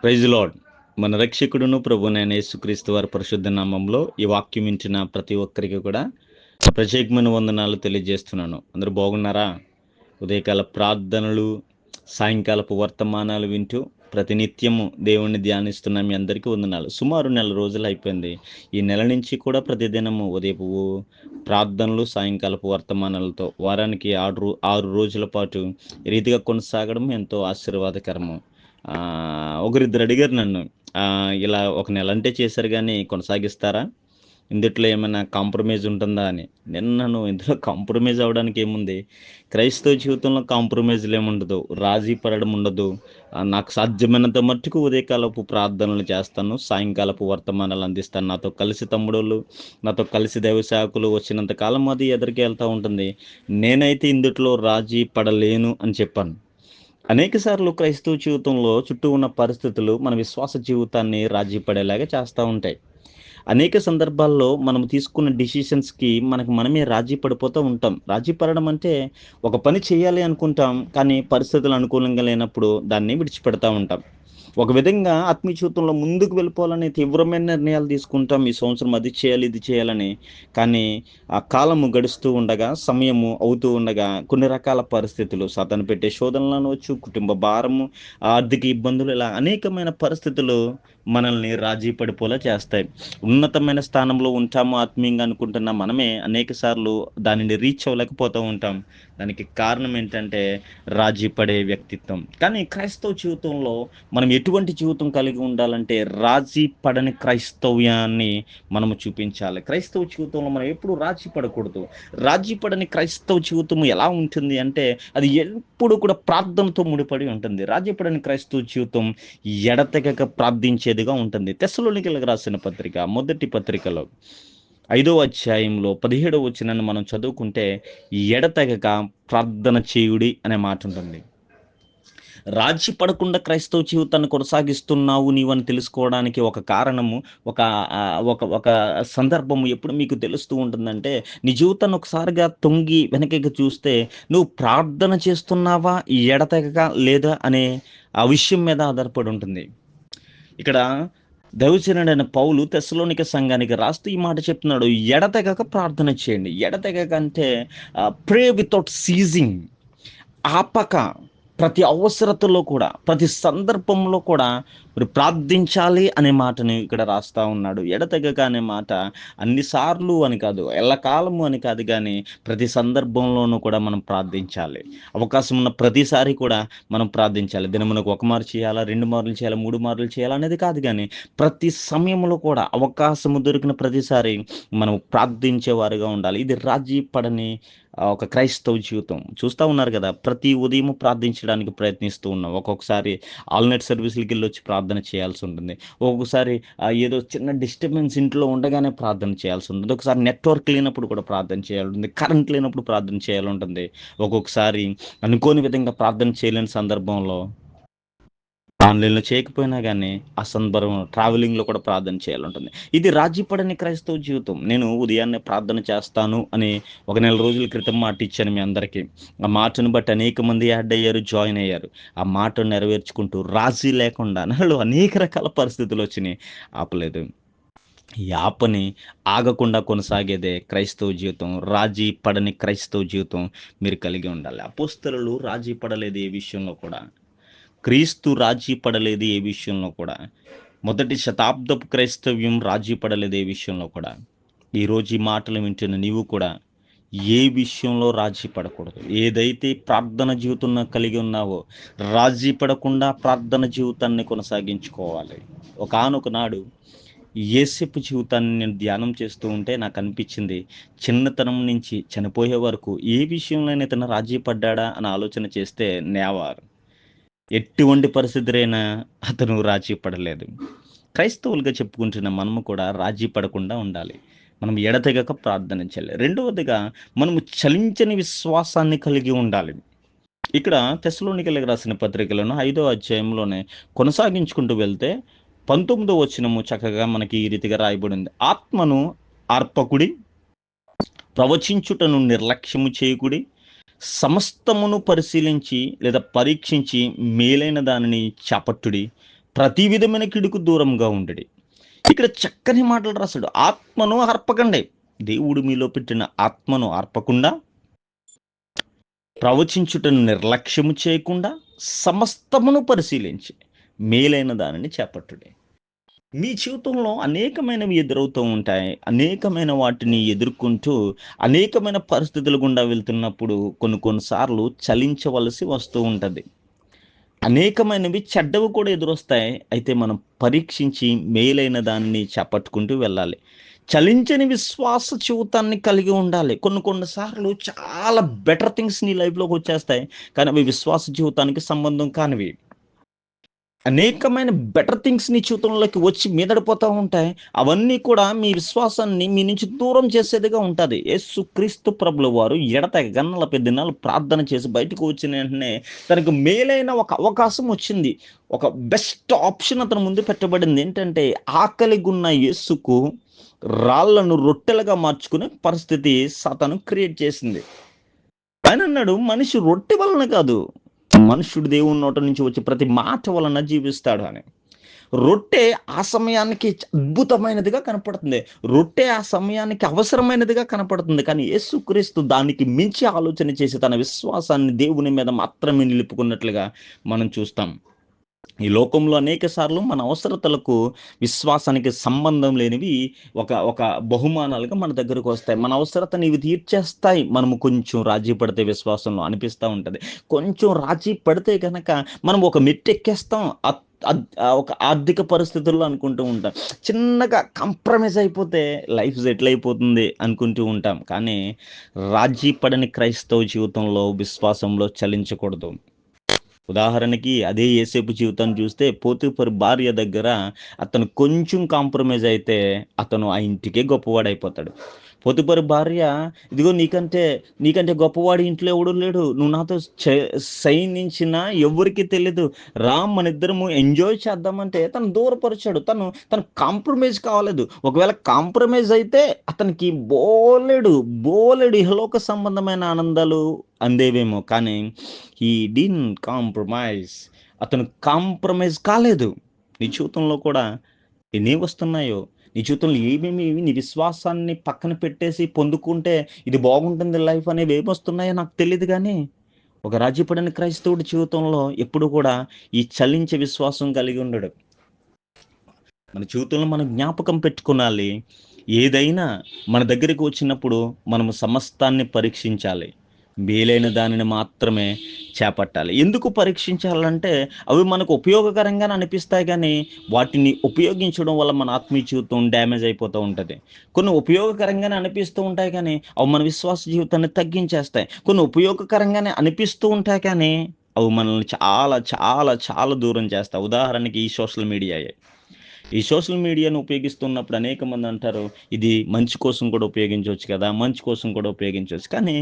Praise lord. మన రక్షకుడును ప్రభువైన యేసుక్రీస్తు వారి పరిశుద్ధ నామంలో ఈ వాక్యం వింటున్న ప్రతి ఒక్కరికి కూడా ప్రత్యేకమైన వందనాలు తెలియజేస్తున్నాను. అందరూ బాగున్నారా? ఉదయకాల ప్రార్థనలు, సాయంకాలపు వర్తమానాలు వింటూ ప్రతినిత్యము దేవుణ్ణి ధ్యానిస్తున్న మీ అందరికీ వందనాలు. సుమారు నెల రోజులు అయిపోయింది. ఈ నెల నుంచి కూడా ప్రతిదినము ఉదయపు ప్రార్థనలు, సాయంకాలపు వర్తమానాలతో వారానికి 6 రోజుల పాటు ఈ రీతిగా కొనసాగడం ఎంతో ఆశీర్వాదకరము. ఒకరిద్దరు అడిగారు నన్ను, ఇలా ఒక నెల అంటే చేశారు కానీ కొనసాగిస్తారా, ఇందుట్లో ఏమైనా కాంప్రమైజ్ ఉంటుందా అని. నేను ఇందులో కాంప్రమైజ్ అవ్వడానికి ఏముంది? క్రైస్తవ జీవితంలో కాంప్రమైజ్లు ఏముండదు, రాజీ పడడం ఉండదు. నాకు సాధ్యమైనంత మట్టుకు ఉదయకాలపు ప్రార్థనలు చేస్తాను, సాయంకాలపు వర్తమానాలు అందిస్తాను. నాతో కలిసి తమ్ముడోళ్ళు, నాతో కలిసి దైవ సేవకులు వచ్చినంత కాలం అది ఎదురుకి వెళ్తూ ఉంటుంది. నేనైతే ఇందుట్లో రాజీ పడలేను అని చెప్పాను. అనేక సార్లు క్రైస్తవ జీవితంలో చుట్టూ ఉన్న పరిస్థితులు మన విశ్వాస జీవితాన్ని రాజీ పడేలాగా చేస్తూ ఉంటాయి. అనేక సందర్భాల్లో మనం తీసుకున్న డిసిషన్స్కి మనమే రాజీ పడిపోతూ ఉంటాం. రాజీ పడడం అంటే ఒక పని చేయాలి అనుకుంటాం, కానీ పరిస్థితులు అనుకూలంగా లేనప్పుడు దాన్ని విడిచిపెడతా ఉంటాం. ఒక విధంగా ఆత్మీయ జీవితంలో ముందుకు వెళ్ళిపోవాలని తీవ్రమైన నిర్ణయాలు తీసుకుంటాం. ఈ సంవత్సరం అది చేయాలి, ఇది చేయాలని. కానీ ఆ కాలము గడుస్తూ ఉండగా, సమయము అవుతూ ఉండగా కొన్ని రకాల పరిస్థితులు, సాతాను పెట్టే శోధనలు అనవచ్చు, కుటుంబ భారము, ఆర్థిక ఇబ్బందులు, ఇలా అనేకమైన పరిస్థితులు మనల్ని రాజీ పడిపోలా చేస్తాయి. ఉన్నతమైన స్థానంలో ఉంటాము ఆత్మీయంగా అనుకుంటున్న మనమే అనేక సార్లు దానిని రీచ్ అవ్వలేకపోతూ ఉంటాం. దానికి కారణం ఏంటంటే రాజీ పడే వ్యక్తిత్వం. కానీ క్రైస్తవ జీవితంలో మనం ఎటువంటి జీవితం కలిగి ఉండాలంటే రాజీ పడని క్రైస్తవ్యాన్ని మనము చూపించాలి. క్రైస్తవ జీవితంలో మనం ఎప్పుడు రాజీ పడకూడదు. రాజీ పడని క్రైస్తవ జీవితం ఎలా ఉంటుంది అంటే అది ఎప్పుడు కూడా ప్రార్థనతో ముడిపడి ఉంటుంది. రాజీ పడని క్రైస్తవ జీవితం ఎడతెగక ప్రార్థించేదిగా ఉంటుంది. తెస్సలోనికీయులకు రాసిన పత్రిక మొదటి పత్రికలో 5వ అధ్యాయంలో 17వ వచనాన్ని మనం చదువుకుంటే ఎడతెగక ప్రార్థన చేయుడి అనే మాట ఉంటుంది. రాజీ పడకుండా క్రైస్తవ జీవితాన్ని కొనసాగిస్తున్నావు నీవని తెలుసుకోవడానికి ఒక కారణము, ఒక ఒక ఒక సందర్భము ఎప్పుడు మీకు తెలుస్తూ ఉంటుందంటే, నీ జీవితాన్ని ఒకసారిగా తొంగి వెనకకి చూస్తే నువ్వు ప్రార్థన చేస్తున్నావా ఎడతెగక లేదా అనే ఆ విషయం మీద ఆధారపడి ఉంటుంది. ఇక్కడ దైవజనుడైన పౌలు తెస్సలోనిక సంఘానికి రాస్తూ ఈ మాట చెప్తున్నాడు, ఎడతెగక ప్రార్థన చేయండి. ఎడతెగక అంటే ప్రే వితౌట్ సీజింగ్, ఆపక, ప్రతి అవసరతలో కూడా, ప్రతి సందర్భంలో కూడా మీరు ప్రార్థించాలి అనే మాటని ఇక్కడ రాస్తా ఉన్నాడు. ఎడతెగక అనే మాట అన్నిసార్లు అని కాదు, ఎల్లకాలము అని కాదు, కానీ ప్రతి సందర్భంలోనూ కూడా మనం ప్రార్థించాలి. అవకాశం ఉన్న ప్రతిసారి కూడా మనం ప్రార్థించాలి. దినమునకు 1 మారు చేయాలా, 2 మార్లు చేయాలా, 3 మార్లు చేయాలా అనేది కాదు, కానీ ప్రతి సమయంలో కూడా అవకాశము దొరికిన ప్రతిసారి మనం ప్రార్థించేవారుగా ఉండాలి. ఇది రాజీ పడని ఒక క్రైస్తవ జీవితం. చూస్తూ ఉన్నారు కదా, ప్రతి ఉదయం ప్రార్థించడానికి ప్రయత్నిస్తూ ఉన్నాం. ఒక్కొక్కసారి ఆల్నైట్ సర్వీసులకి వెళ్ళి వచ్చి ప్రార్థన చేయాల్సి ఉంటుంది. ఒక్కొక్కసారి ఏదో చిన్న డిస్టర్బెన్స్ ఇంట్లో ఉండగానే ప్రార్థన చేయాల్సి ఉంటుంది. ఒకసారి నెట్వర్క్ లేనప్పుడు కూడా ప్రార్థన చేయాలి ఉంటుంది. కరెంట్ లేనప్పుడు ప్రార్థన చేయాలి ఉంటుంది. ఒక్కొక్కసారి అనుకోని విధంగా ప్రార్థన చేయలేని సందర్భంలో ఆన్లైన్లో చేయకపోయినా కానీ ఆ సందర్భం ట్రావెలింగ్లో కూడా ప్రార్థన చేయాలంటుంది. ఇది రాజీ పడని క్రైస్తవ జీవితం. నేను ఉదయాన్నే ప్రార్థన చేస్తాను అని ఒక నెల రోజుల క్రితం మాట ఇచ్చాను మీ అందరికీ. ఆ మాటను బట్టి అనేక మంది యాడ్ అయ్యారు, జాయిన్ అయ్యారు. ఆ మాటను నెరవేర్చుకుంటూ రాజీ లేకుండా నాలో అనేక రకాల పరిస్థితులు వచ్చినాయి. ఆపలేదు. ఈ ఆపని ఆగకుండా కొనసాగేదే క్రైస్తవ జీవితం. రాజీ పడని క్రైస్తవ జీవితం మీరు కలిగి ఉండాలి. అపోస్తలులు రాజీ పడలేదు ఏ విషయంలో కూడా. క్రీస్తు రాజీ పడలేదు ఏ విషయంలో కూడా. మొదటి శతాబ్దపు క్రైస్తవ్యం రాజీ పడలేదు ఏ విషయంలో కూడా. ఈరోజు ఈ మాటలు వింటున్న నీవు కూడా ఏ విషయంలో రాజీ పడకూడదు. ఏదైతే ప్రార్థన జీవితం కలిగి ఉన్నావో రాజీ పడకుండా ప్రార్థన జీవితాన్ని కొనసాగించుకోవాలి. ఒకానొక నాడు యేసేపు జీవితాన్ని నేను ధ్యానం చేస్తూ ఉంటే నాకు అనిపించింది, చిన్నతనం నుంచి చనిపోయే వరకు ఏ విషయంలోనే ఇతను రాజీ పడ్డాడా అని ఆలోచన చేస్తే నేవారు. ఎటువంటి పరిస్థితులైనా అతను రాజీ పడలేదు. క్రైస్తవులుగా చెప్పుకుంటున్న మనము కూడా రాజీ పడకుండా ఉండాలి. మనం ఎడతెగక ప్రార్థన చేయాలి. రెండవదిగా మనము చలించని విశ్వాసాన్ని కలిగి ఉండాలి. ఇక్కడ తెస్సలోనికీయులకు రాసిన పత్రికలను 5వ అధ్యాయంలోనే కొనసాగించుకుంటూ వెళ్తే 19వ వచనము చక్కగా మనకి ఈ రీతిగా రాయబడింది. ఆత్మను అర్పకుడి, ప్రవచించుటను నిర్లక్ష్యము చేయకుడి, సమస్తమును పరిశీలించి లేదా పరీక్షించి మేలైన దానిని చేపట్టుడి, ప్రతి విధమైన కిడుకు దూరంగా ఉండడి. ఇక్కడ చక్కని మాటలు రాశాడు. ఆత్మను అర్పకండి. దేవుడు మీలో పెట్టిన ఆత్మను అర్పకుండా, ప్రవచించుటను నిర్లక్ష్యము చేయకుండా, సమస్తమును పరిశీలించి మేలైన దానిని చేపట్టుడి. మీ జీవితంలో అనేకమైనవి ఎదురవుతూ ఉంటాయి. అనేకమైన వాటిని ఎదుర్కొంటూ అనేకమైన పరిస్థితుల గుండా వెళ్తున్నప్పుడు కొన్నిసార్లు చలించవలసి వస్తూ ఉంటుంది. అనేకమైనవి చెడ్డవి కూడా ఎదురొస్తాయి. అయితే మనం పరీక్షించి మేలైన దాన్ని చేపట్టుకుంటూ వెళ్ళాలి. చలించని విశ్వాస జీవితాన్ని కలిగి ఉండాలి. కొన్నిసార్లు చాలా బెటర్ థింగ్స్ నీ లైఫ్లోకి వచ్చేస్తాయి, కానీ అవి విశ్వాస జీవితానికి సంబంధం కానివి. అనేకమైన బెటర్ థింగ్స్ నీ జీవితంలోకి వచ్చి మీదడిపోతూ ఉంటాయి. అవన్నీ కూడా మీ విశ్వాసాన్ని మీ నుంచి దూరం చేసేదిగా ఉంటుంది. యేసుక్రీస్తు ప్రభుల వారు ఎడతెగక 40 దినాలు ప్రార్థన చేసి బయటకు వచ్చిన వెంటనే తనకు మేలైన ఒక అవకాశం వచ్చింది. ఒక బెస్ట్ ఆప్షన్ అతని ముందు పెట్టబడింది. ఏంటంటే ఆకలిగున్న యేసుకు రాళ్లను రొట్టెలుగా మార్చుకునే పరిస్థితి సాతాను క్రియేట్ చేసింది. ఆయన అన్నాడు, మనిషి రొట్టె వలన కాదు, మనుష్యుడు దేవుని నోట నుంచి వచ్చే ప్రతి మాట వలన జీవిస్తాడు అని. రొట్టె ఆ సమయానికి అద్భుతమైనదిగా కనపడుతుంది. రొట్టె ఆ సమయానికి అవసరమైనదిగా కనపడుతుంది. కానీ యేసుక్రీస్తు దానికి మించి ఆలోచన చేసి తన విశ్వాసాన్ని దేవుని మీద మాత్రమే నిలుపుకున్నట్లుగా మనం చూస్తాం. ఈ లోకంలో అనేక సార్లు మన అవసరతలకు విశ్వాసానికి సంబంధం లేనివి ఒక బహుమానాలుగా మన దగ్గరకు వస్తాయి. మన అవసరతని ఇవి తీర్చేస్తాయి. మనము కొంచెం రాజీ పడితే విశ్వాసంలో అనిపిస్తూ ఉంటుంది. కొంచెం రాజీ పడితే కనుక మనం ఒక మెట్టు ఎక్కేస్తాం. ఒక ఆర్థిక పరిస్థితుల్లో అనుకుంటూ ఉంటాం. చిన్నగా కాంప్రమైజ్ అయిపోతే లైఫ్ సెటిల్ అయిపోతుంది అనుకుంటూ ఉంటాం. కానీ రాజీ పడని క్రైస్తవ జీవితంలో విశ్వాసంలో చలించకూడదు. ఉదాహరణకి అదే యేసేపు జీవితాన్ని చూస్తే పోతీఫరు భార్య దగ్గర అతను కొంచెం కాంప్రమైజ్ అయితే అతను ఆ ఇంటికే గొప్పవాడైపోతాడు. పోతీఫరు భార్య, ఇదిగో నీకంటే గొప్పవాడి ఇంట్లో ఎవడు లేడు, నువ్వు నాతో సైనించిన ఎవరికి తెలియదు, మన ఇద్దరము ఎంజాయ్ చేద్దామంటే తను దూరపరిచాడు. తను కాంప్రమైజ్ కావలేదు. ఒకవేళ కాంప్రమైజ్ అయితే అతనికి బోలెడు ఇహలోక సంబంధమైన ఆనందాలు అందేవేమో, కానీ హీ డిడ్ంట్ కాంప్రమైజ్. అతను కాంప్రమైజ్ కాలేదు. నీ జీవితంలో కూడా ఎన్ని వస్తున్నాయో, నీ జీవితంలో ఏమేమి నీ విశ్వాసాన్ని పక్కన పెట్టేసి పొందుకుంటే ఇది బాగుంటుంది లైఫ్ అనేవి ఏమొస్తున్నాయో నాకు తెలియదు, కానీ ఒక రాజీపడిన క్రైస్తవుడి జీవితంలో ఎప్పుడు కూడా ఈ చలించే విశ్వాసం కలిగి ఉండడు. మన జీవితంలో మనం జ్ఞాపకం పెట్టుకోవాలి, ఏదైనా మన దగ్గరికి వచ్చినప్పుడు మనము సమస్తాన్ని పరీక్షించాలి, మేలైన దానిని మాత్రమే చేపట్టాలి. ఎందుకు పరీక్షించాలంటే అవి మనకు ఉపయోగకరంగానే అనిపిస్తాయి, కానీ వాటిని ఉపయోగించడం వల్ల మన ఆత్మీయ జీవితం డ్యామేజ్ అయిపోతూ ఉంటుంది. కొన్ని ఉపయోగకరంగానే అనిపిస్తూ ఉంటాయి, కానీ అవి మన విశ్వాస జీవితాన్ని తగ్గించేస్తాయి. కొన్ని ఉపయోగకరంగానే అనిపిస్తూ ఉంటాయి, కానీ అవి మనల్ని చాలా చాలా చాలా దూరం చేస్తాయి. ఉదాహరణకి ఈ సోషల్ మీడియాను ఉపయోగిస్తున్నప్పుడు అనేక మంది అంటారు, ఇది మంచి కోసం కూడా ఉపయోగించవచ్చు కదా, మంచి కోసం కూడా ఉపయోగించవచ్చు. కానీ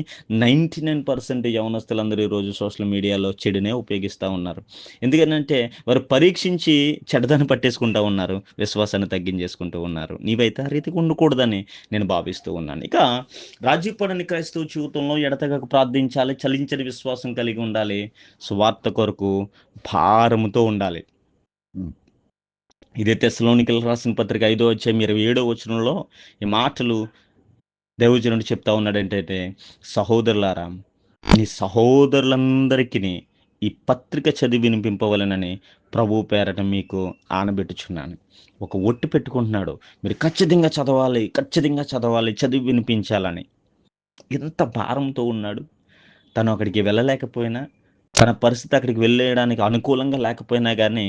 99% యవనస్తులందరూ ఈరోజు సోషల్ మీడియాలో చెడునే ఉపయోగిస్తూ ఉన్నారు. ఎందుకంటే వారు పరీక్షించి చెడ్డదాన్ని పట్టేసుకుంటూ ఉన్నారు, విశ్వాసాన్ని తగ్గించేసుకుంటూ ఉన్నారు. నీవైతే ఆ రీతికి ఉండకూడదని నేను భావిస్తూ ఉన్నాను. ఇక రాజీ పడని క్రైస్తవ జీవితంలో ఎడతెగక ప్రార్థించాలి, చలించని విశ్వాసం కలిగి ఉండాలి, సువార్త కొరకు భారముతో ఉండాలి. ఇదే తెస్సలోనికీయులకు రాసిన పత్రిక 5వ అధ్యాయం 27వ వచనంలో ఈ మాటలు దైవజనుడు చెప్తా ఉన్నాడు. ఏంటంటే, సహోదరులారా, నీ సహోదరులందరికీ ఈ పత్రిక చదివి వినిపింపవలెనని ప్రభు పేరట మీకు ఆనబెట్టుచున్నాను. ఒక ఒట్టు పెట్టుకుంటున్నాడు, మీరు ఖచ్చితంగా చదవాలి, చదివి వినిపించాలని. ఎంత భారంతో ఉన్నాడు. తను అక్కడికి వెళ్ళలేకపోయినా, తన పరిస్థితి అక్కడికి వెళ్ళడానికి అనుకూలంగా లేకపోయినా కానీ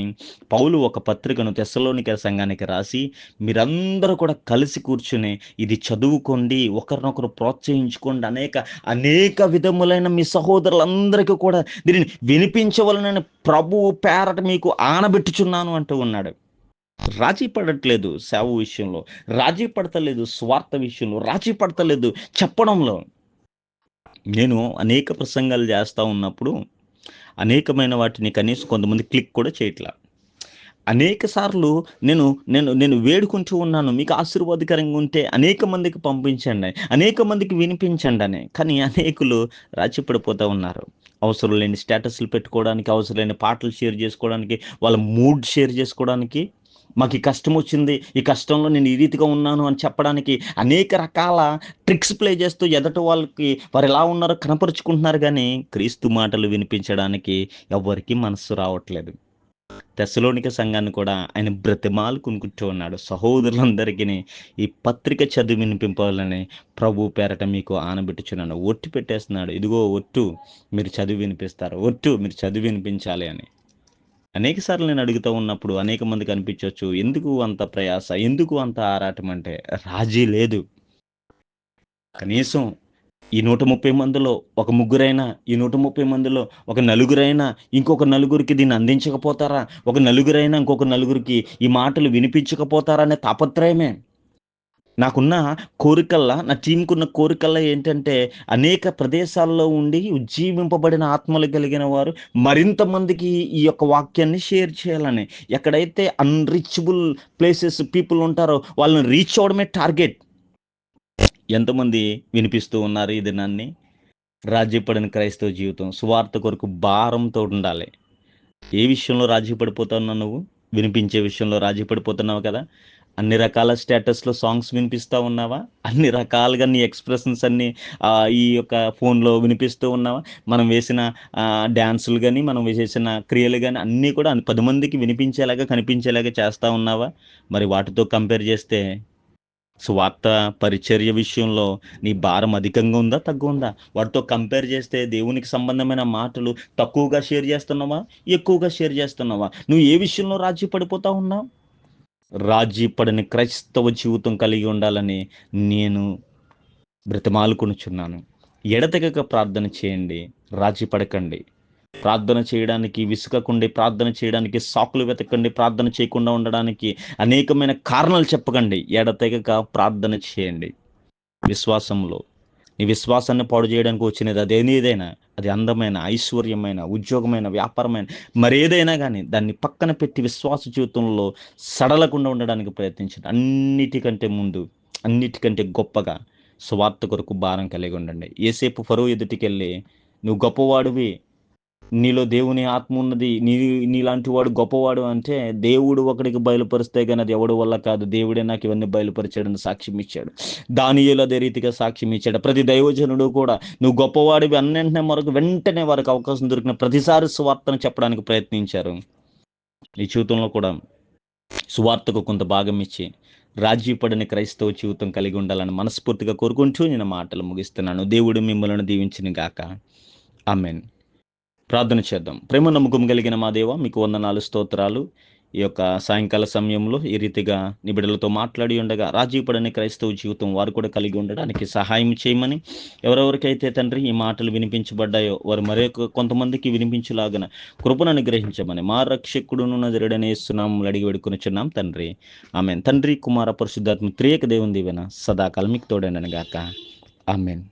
పౌలు ఒక పత్రికను తెస్సలోనికీయుల సంఘానికి రాసి, మీరందరూ కూడా కలిసి కూర్చుని ఇది చదువుకోండి, ఒకరినొకరు ప్రోత్సహించుకోండి, అనేక విధములైన మీ సహోదరులందరికీ కూడా దీనిని వినిపించవలనని ప్రభువు పేరట మీకు ఆనబెట్టుచున్నాను అంటూ ఉన్నాడు. రాజీ పడట్లేదు సేవ విషయంలో, రాజీ పడతలేదు స్వార్థ విషయంలో, రాజీ పడతలేదు చెప్పడంలో. నేను అనేక ప్రసంగాలు చేస్తూ ఉన్నప్పుడు అనేకమైన వాటిని కనీసం కొంతమంది క్లిక్ కూడా చేయట్లా. అనేక సార్లు నేను వేడుకుంటూ ఉన్నాను, మీకు ఆశీర్వాదకరంగా ఉంటే అనేక మందికి పంపించండి, అనేక మందికి వినిపించండి అని. కానీ అనేకులు రాజీ పడిపోతూ ఉన్నారు. అవసరం లేని స్టేటస్లు పెట్టుకోవడానికి, అవసరం లేని పాటలు షేర్ చేసుకోవడానికి, వాళ్ళ మూడ్ షేర్ చేసుకోవడానికి, మాకు ఈ కష్టం వచ్చింది, ఈ కష్టంలో నేను ఈ రీతిగా ఉన్నాను అని చెప్పడానికి అనేక రకాల ట్రిక్స్ ప్లే చేస్తూ ఎదటి వాళ్ళకి వారు ఎలా ఉన్నారో కనపరుచుకుంటున్నారు. కానీ క్రీస్తు మాటలు వినిపించడానికి ఎవ్వరికీ మనస్సు రావట్లేదు. తెస్సలోనిక సంఘాన్ని కూడా ఆయన బ్రతిమాలుకుంటూ ఉన్నాడు. సహోదరులందరికీ ఈ పత్రిక చదివి వినిపింపాలని ప్రభు పేరట మీకు ఆనబెట్టుచున్నాను. ఒట్టు పెట్టేస్తున్నాడు. ఇదిగో ఒట్టు, మీరు చదివి వినిపిస్తారు, ఒట్టు మీరు చదివి వినిపించాలి అని. అనేక సార్లు నేను అడుగుతూ ఉన్నప్పుడు అనేక మందికి అనిపించవచ్చు, ఎందుకు అంత ప్రయాస, ఎందుకు అంత ఆరాటం అంటే రాజీ లేదు. కనీసం ఈ 130 మందిలో ఒక ముగ్గురైనా, ఈ 130 మందిలో ఒక నలుగురైనా ఇంకొక నలుగురికి దీన్ని అందించకపోతారా? ఒక నలుగురైనా ఇంకొక నలుగురికి ఈ మాటలు వినిపించకపోతారా అనే తాపత్రయమే. నాకున్న కోరికల్లా, నా టీమ్‌కున్న కోరికల్లా ఏంటంటే, అనేక ప్రదేశాల్లో ఉండి ఉజ్జీవింపబడిన ఆత్మలు కలిగిన వారు మరింత మందికి ఈ యొక్క వాక్యాన్ని షేర్ చేయాలని. ఎక్కడైతే అన్‌రీచబుల్ ప్లేసెస్ పీపుల్ ఉంటారో వాళ్ళని రీచ్ అవ్వడమే టార్గెట్. ఎంతమంది వినిపిస్తూ ఉన్నారు ఈ దినాన్ని? రాజీపడని క్రైస్తవ జీవితం. సువార్త కొరకు భారంతో ఉండాలి. ఏ విషయంలో రాజీ పడిపోతున్నావు నువ్వు? వినిపించే విషయంలో రాజీ పడిపోతున్నావు కదా! అన్ని రకాల స్టేటస్‌లో సాంగ్స్ వినిపిస్తా ఉన్నావా? అన్ని రకాలుగా నీ ఎక్స్‌ప్రెషన్స్ అన్నీ ఈ యొక్క ఫోన్‌లో వినిపిస్తూ ఉన్నావా? మనం వేసిన డాన్సులు గాని, మనం చేసిన క్రియలు గాని అన్నీ కూడా 10 మందికి వినిపించేలాగా, కనిపించేలాగా చేస్తా ఉన్నావా? మరి వాటితో కంపేర్ చేస్తే సువార్త పరిచర్య విషయంలో నీ భారం అధికంగా ఉందా? తక్కువుందా? వాటితో కంపేర్ చేస్తే దేవునికి సంబంధమైన మాటలు తక్కువగా షేర్ చేస్తున్నావా? ఎక్కువగా షేర్ చేస్తున్నావా? నువ్వు ఏ విషయంలో రాజీ పడిపోతా ఉన్నావు? రాజీ పడని క్రైస్తవ జీవితం కలిగి ఉండాలని నేను బ్రతిమాలుకొనుచున్నాను. ఎడతెగక ప్రార్థన చేయండి. రాజీ పడకండి. ప్రార్థన చేయడానికి విసుకకుండి, ప్రార్థన చేయడానికి సాకులు వెతకండి, ప్రార్థన చేయకుండా ఉండడానికి అనేకమైన కారణాలు చెప్పకండి. ఎడతెగక ప్రార్థన చేయండి. విశ్వాసంలో నీ విశ్వాసాన్ని పాడు చేయడానికి వచ్చినది అదేనేదైనా, అది అందమైన, ఐశ్వర్యమైన, ఉద్యోగమైన, వ్యాపారమైన మరేదైనా కానీ దాన్ని పక్కన పెట్టి విశ్వాస జీవితంలో సడలకుండా ఉండడానికి ప్రయత్నించండి. అన్నిటికంటే ముందు, అన్నిటికంటే గొప్పగా సువార్త కొరకు భారం కలిగి ఉండండి. యేసేపు ఫరో ఎదుటికెళ్ళి, నువ్వు గొప్పవాడివి, నీలో దేవుని ఆత్మ ఉన్నది, నీలాంటి వాడు గొప్పవాడు అంటే, దేవుడు ఒకడికి బయలుపరిస్తే కానీ అది ఎవడి వల్ల కాదు, దేవుడే నాకు ఇవన్నీ బయలుపరిచాడని సాక్ష్యం ఇచ్చాడు. దానియేలు అదే రీతిగా సాక్ష్యం ఇచ్చాడు. ప్రతి దైవజనుడు కూడా నువ్వు గొప్పవాడివి అన్నింటినే వెంటనే వారికి అవకాశం దొరికిన ప్రతిసారి సువార్తను చెప్పడానికి ప్రయత్నించారు. ఈ జీవితంలో కూడా సువార్తకు కొంత భాగం ఇచ్చి రాజీ పడని క్రైస్తవ జీవితం కలిగి ఉండాలని మనస్ఫూర్తిగా కోరుకుంటూ నేను మాటలు ముగిస్తున్నాను. దేవుడు మిమ్మల్ని దీవించును గాక. ఆమేన్. ప్రార్థన చేద్దాం. ప్రేమ నమ్మకం కలిగిన మా దేవ, మీకు వందనాలు, స్తోత్రాలు. ఈ యొక్క సాయంకాల సమయంలో ఈ రీతిగా నీ బిడ్డలతో మాట్లాడి ఉండగా రాజీ పడని క్రైస్తవ జీవితం వారు కూడా కలిగి ఉండడానికి సహాయం చేయమని, ఎవరెవరికైతే తండ్రి ఈ మాటలు వినిపించబడ్డాయో వారు మరొక కొంతమందికి వినిపించలాగన కృపను అనుగ్రహించమని మా రక్షకుడును నజరేయుడైన యేసు నామములో అడిగి వేడుకొనుచున్నాం తండ్రి. ఆమేన్. తండ్రి, కుమార, పరిశుద్ధాత్మ త్రియేక దేవుని దీవెన సదాకాలం మీకు తోడైనను గాక. ఆమేన్.